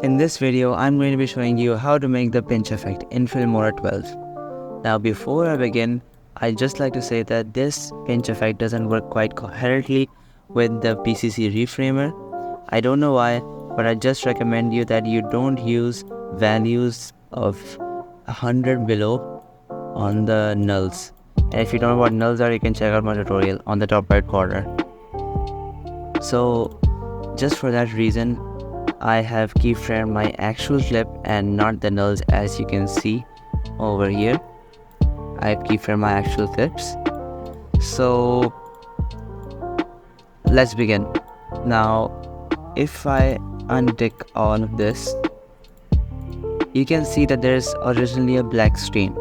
In this video, I'm going to be showing you how to make the pinch effect in Filmora 12. Now before I begin, I'd just like to say that this pinch effect doesn't work quite coherently with the PCC reframer. I don't know why, but I just recommend you that you don't use values of 100 below on the nulls. And if you don't know what nulls are, you can check out my tutorial on the top right corner. So just for that reason, I have keyframed my actual clip and not the nulls, as you can see over here. I have keyframed my actual clips. So let's begin. Now if I untick all of this, you can see that there's originally a black screen.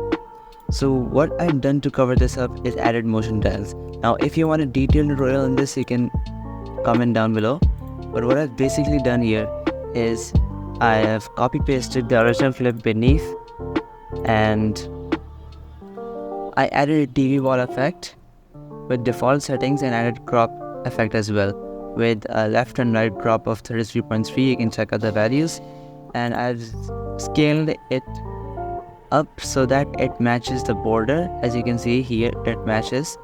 So what I've done to cover this up is added motion tiles. Now if you want a detailed tutorial on this, you can comment down below. But what I've basically done here is I have copy pasted the original clip beneath, and I added a TV wall effect with default settings and added crop effect as well with a left and right crop of 33.3. You can check out the values, and I've scaled it up so that it matches the border. As you can see here, it matches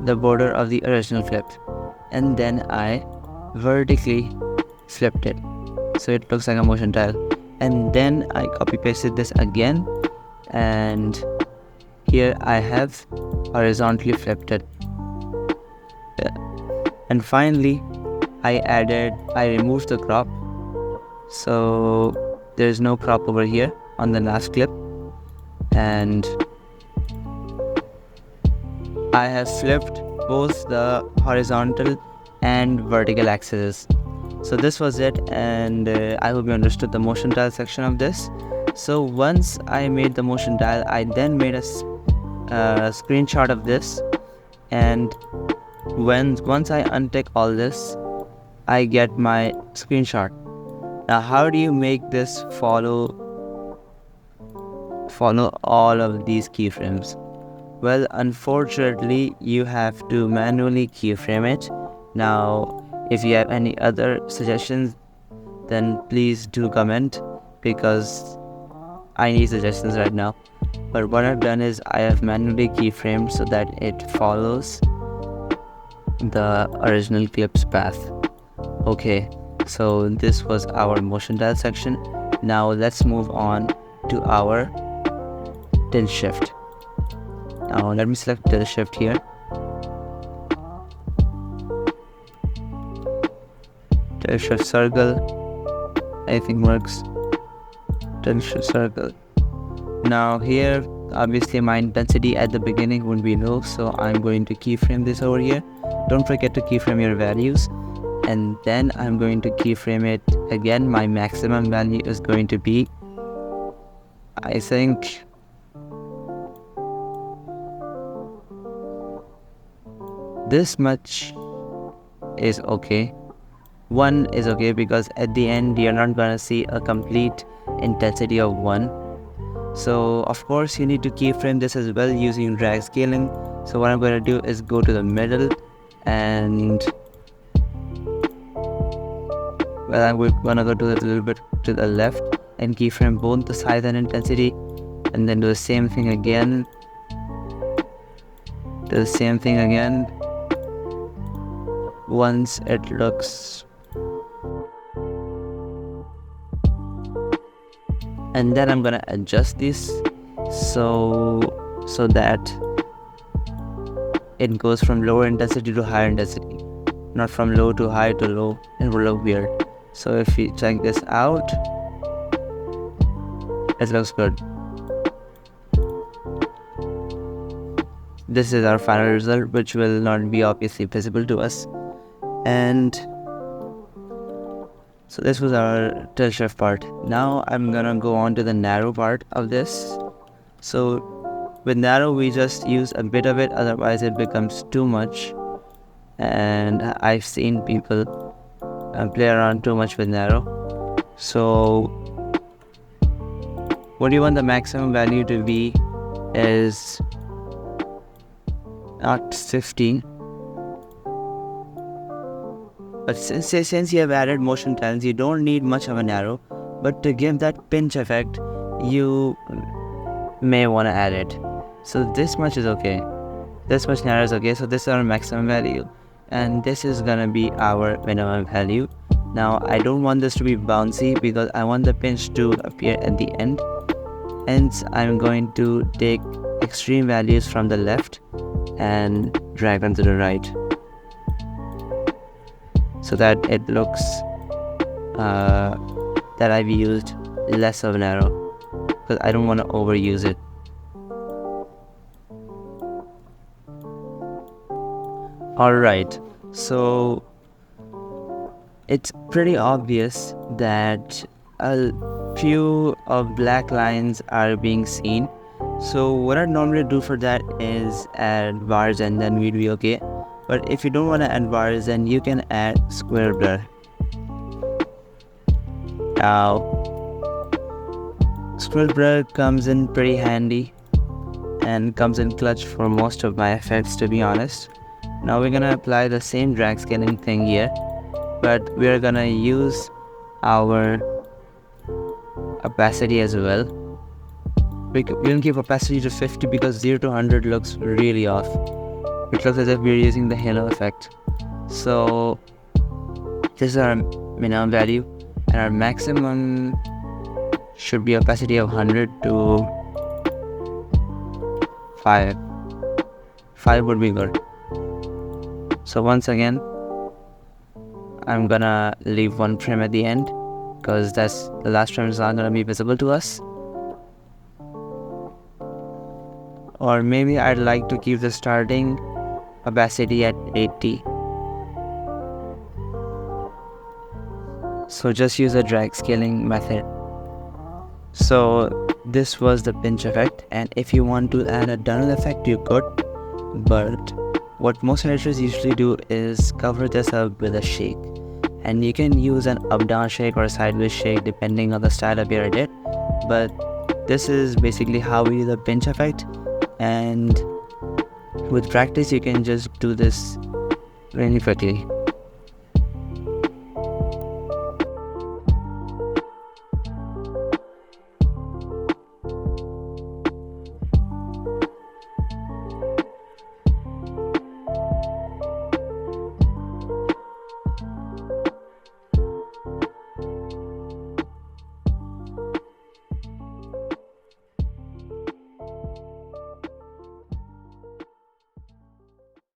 the border of the original clip, and then I vertically flipped it so it looks like a motion tile, and then I copy pasted this again, and here I have horizontally flipped it. And finally I removed the crop, so there's no crop over here on the last clip, and I have flipped both the horizontal and vertical axes. So this was it, and I hope you understood the motion tile section of this. So once I made the motion tile, I then made a screenshot of this, and once I untick all this, I get my screenshot. Now how do you make this follow all of these keyframes? Well, unfortunately you have to manually keyframe it. Now if you have any other suggestions, then please do comment, because I need suggestions right now. But what I've done is I have manually keyframed so that it follows the original clip's path. Okay, so this was our motion tile section. Now let's move on to our tilt shift. Now let me select tilt shift here. Tilt shift circle, I think works. Tilt shift circle. Now here, obviously my intensity at the beginning would be low, so I'm going to keyframe this over here. Don't forget to keyframe your values, and then I'm going to keyframe it again. My maximum value is going to be, I think, this much is okay. 1 is okay, because at the end you're not gonna see a complete intensity of 1. So of course you need to keyframe this as well using drag scaling. So what I'm going to do is go to the middle, and well, I'm gonna go to a little bit to the left and keyframe both the size and intensity, and then do the same thing again. Do the same thing again once it looks, and then I'm gonna adjust this so that it goes from lower intensity to higher intensity, not from low to high to low. It will look weird. So if you check this out, it looks good. This is our final result, which will not be obviously visible to us. And so this was our tilt shift part. Now I'm gonna go on to the narrow part of this. So with narrow, we just use a bit of it, otherwise it becomes too much. And I've seen people play around too much with narrow. So what you want the maximum value to be is not 15, But since you have added motion tiles, you don't need much of an arrow. but to give that pinch effect, you may want to add it. So this much is okay. This much narrow is okay. So this is our maximum value, and this is gonna be our minimum value. Now I don't want this to be bouncy because I want the pinch to appear at the end. Hence I'm going to take extreme values from the left and drag them to the right, so that it looks that I've used less of an arrow, because I don't want to overuse it. Alright, so it's pretty obvious that a few of black lines are being seen. So what I normally do for that is add bars and then we'd be okay. But if you don't want to add bars, then you can add square blur. Now, square blur comes in pretty handy and comes in clutch for most of my effects, to be honest. Now we're gonna apply the same drag scaling thing here, but we're gonna use our opacity as well. We're gonna keep opacity to 50 because 0 to 100 looks really off. It looks as if we're using the halo effect. So this is our minimum value, and our maximum should be opacity of 100 to 5. 5 would be good. So once again, I'm gonna leave one trim at the end because that's the last trim is not gonna be visible to us. Or maybe I'd like to keep the starting opacity at 80. So just use a drag scaling method. So this was the pinch effect, and if you want to add a tunnel effect, you could, but what most editors usually do is cover this up with a shake, and you can use an up-down shake or a sideways shake depending on the style of your edit, but this is basically how we do the pinch effect, and with practice you can just do this really quickly.